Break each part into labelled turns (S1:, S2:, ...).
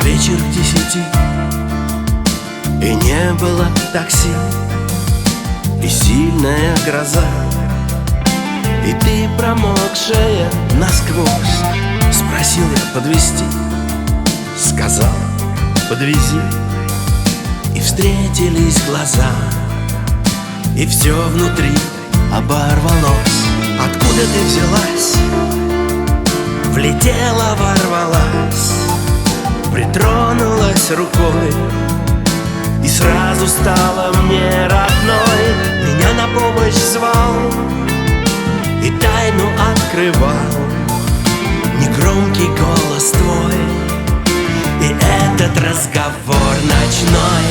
S1: Вечер к 10, и не было такси, и сильная гроза, и ты, промокшая насквозь. Спросил я подвезти, сказал подвези. И встретились глаза, и все внутри оборвалось. Откуда ты взялась? Влетела, ворвалась, притронулась рукой и сразу стала мне родной. Меня на помощь звал и тайну открывал негромкий голос твой и этот разговор ночной.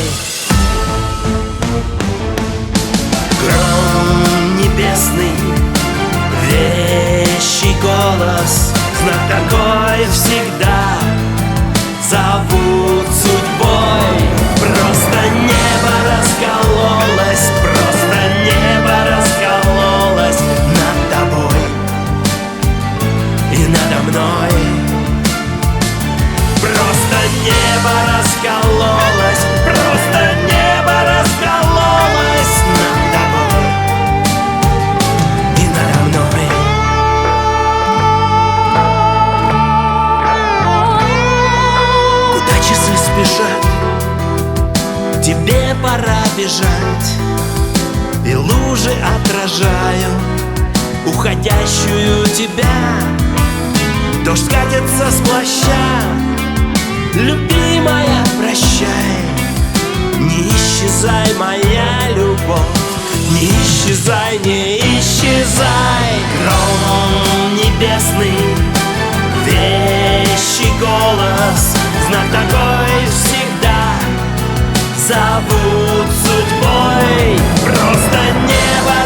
S1: Гром небесный, вещий голос, знак такой всегда зовут судьбой. Просто небо раскололось, просто небо раскололось над тобой и надо мной. Просто небо раскололось, просто небо раскололось над тобой и надо мной. Куда часы спешат, тебе пора бежать, и лужи отражают уходящую тебя. Дождь катится с плаща, любимая, прощай. Не исчезай, моя любовь, не исчезай, не исчезай. Гром небесный, вещий голос, знак такой всегда зовут судьбой. Просто небо